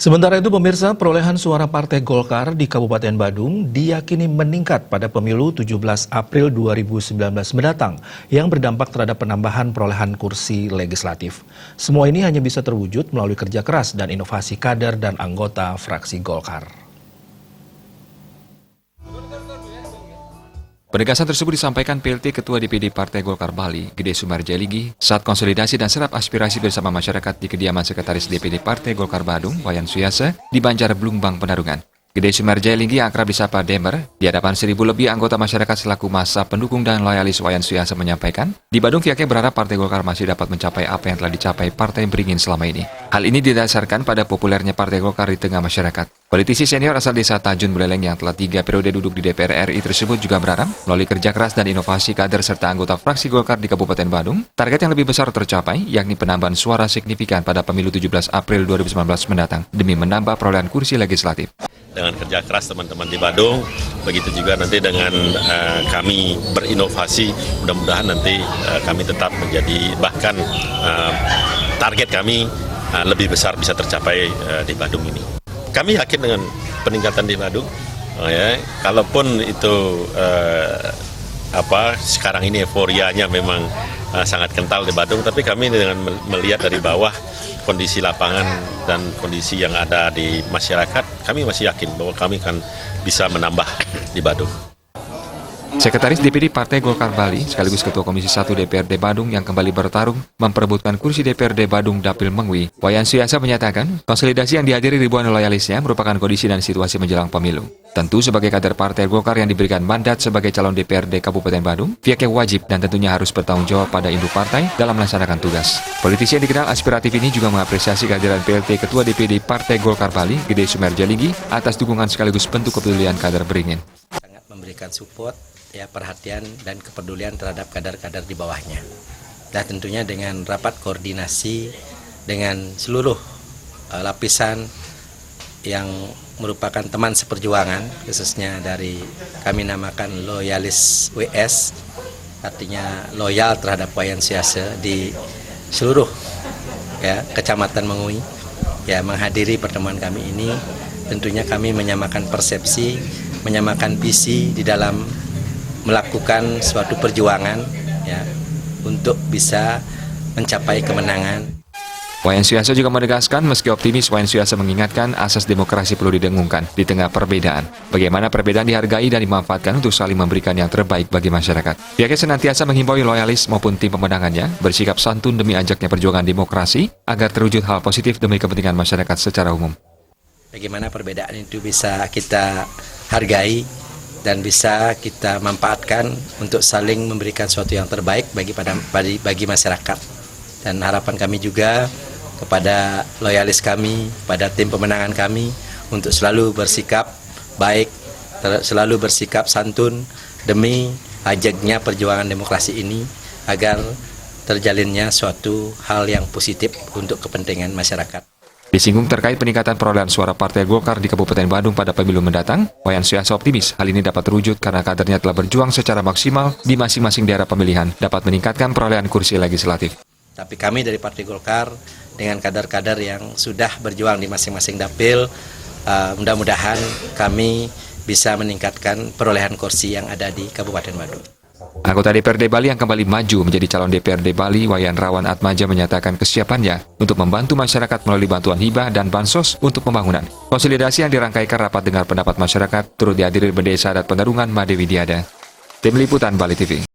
Sementara itu pemirsa, perolehan suara Partai Golkar di Kabupaten Badung diyakini meningkat pada pemilu 17 April 2019 mendatang yang berdampak terhadap penambahan perolehan kursi legislatif. Semua ini hanya bisa terwujud melalui kerja keras dan inovasi kader dan anggota fraksi Golkar. Penegasan tersebut disampaikan PLT Ketua DPD Partai Golkar Bali, Gede Sumarjaligi, saat konsolidasi dan serap aspirasi bersama masyarakat di kediaman Sekretaris DPD Partai Golkar Badung, Wayan Suyasa, di Banjar Blumbang, Penarungan. Gede Sumarjaligi akrab disapa Demer, di hadapan 1.000 lebih anggota masyarakat selaku massa pendukung dan loyalis Wayan Suyasa menyampaikan, di Badung pihaknya berharap Partai Golkar masih dapat mencapai apa yang telah dicapai Partai Beringin selama ini. Hal ini didasarkan pada populernya Partai Golkar di tengah masyarakat. Politisi senior asal desa Tajun Buleleng yang telah 3 periode duduk di DPR RI tersebut juga berharap melalui kerja keras dan inovasi kader serta anggota fraksi Golkar di Kabupaten Badung, target yang lebih besar tercapai, yakni penambahan suara signifikan pada pemilu 17 April 2019 mendatang demi menambah perolehan kursi legislatif. Dengan kerja keras teman-teman di Badung, begitu juga nanti dengan kami berinovasi, mudah-mudahan nanti kami tetap menjadi bahkan target kami lebih besar bisa tercapai di Badung ini. Kami yakin dengan peningkatan di Badung, kalaupun itu sekarang ini euforianya memang sangat kental di Badung, tapi kami dengan melihat dari bawah kondisi lapangan dan kondisi yang ada di masyarakat, kami masih yakin bahwa kami akan bisa menambah di Badung. Sekretaris DPD Partai Golkar Bali, sekaligus Ketua Komisi 1 DPRD Badung yang kembali bertarung memperebutkan kursi DPRD Badung Dapil Mengwi, Wayan Suyasa menyatakan konsolidasi yang dihadiri ribuan loyalisnya merupakan kondisi dan situasi menjelang pemilu. Tentu sebagai kader Partai Golkar yang diberikan mandat sebagai calon DPRD Kabupaten Badung, pihaknya wajib dan tentunya harus bertanggung jawab pada induk partai dalam melaksanakan tugas. Politisi yang dikenal aspiratif ini juga mengapresiasi kehadiran PLT Ketua DPD Partai Golkar Bali, Gede Sumarjaligi, atas dukungan sekaligus bentuk kepedulian kader Beringin. Sangat memberikan support, perhatian dan kepedulian terhadap kader-kader di bawahnya. Dan tentunya dengan rapat koordinasi dengan seluruh lapisan yang merupakan teman seperjuangan, khususnya dari kami namakan loyalis WS, artinya loyal terhadap Wayan Suyasa di seluruh kecamatan Mengwi, menghadiri pertemuan kami ini. Tentunya kami menyamakan persepsi, menyamakan visi di dalam melakukan suatu perjuangan untuk bisa mencapai kemenangan. Wayan Suyasa juga menegaskan meski optimis, Wayan Suyasa mengingatkan asas demokrasi perlu didengungkan di tengah perbedaan. Bagaimana perbedaan dihargai dan dimanfaatkan untuk saling memberikan yang terbaik bagi masyarakat. Pihaknya senantiasa menghimbau loyalis maupun tim pemenangannya bersikap santun demi ajaknya perjuangan demokrasi agar terwujud hal positif demi kepentingan masyarakat secara umum. Bagaimana perbedaan itu bisa kita hargai dan bisa kita manfaatkan untuk saling memberikan sesuatu yang terbaik bagi masyarakat. Dan harapan kami juga kepada loyalis kami, pada tim pemenangan kami untuk selalu bersikap baik, selalu bersikap santun demi ajaknya perjuangan demokrasi ini agar terjalinnya suatu hal yang positif untuk kepentingan masyarakat. Disinggung terkait peningkatan perolehan suara Partai Golkar di Kabupaten Badung pada pemilu mendatang, Wayan Suyasa optimis hal ini dapat terwujud karena kadernya telah berjuang secara maksimal di masing-masing daerah pemilihan dapat meningkatkan perolehan kursi legislatif. Tapi kami dari Partai Golkar dengan kader-kader yang sudah berjuang di masing-masing dapil, mudah-mudahan kami bisa meningkatkan perolehan kursi yang ada di Kabupaten Badung. Anggota DPRD Bali yang kembali maju menjadi calon DPRD Bali, Wayan Rawan Atmaja menyatakan kesiapannya untuk membantu masyarakat melalui bantuan hibah dan bansos untuk pembangunan. Konsolidasi yang dirangkaikan rapat dengar pendapat masyarakat turut dihadiri Bendesa Adat Penarungan Made Widiada. Tim Liputan Bali TV.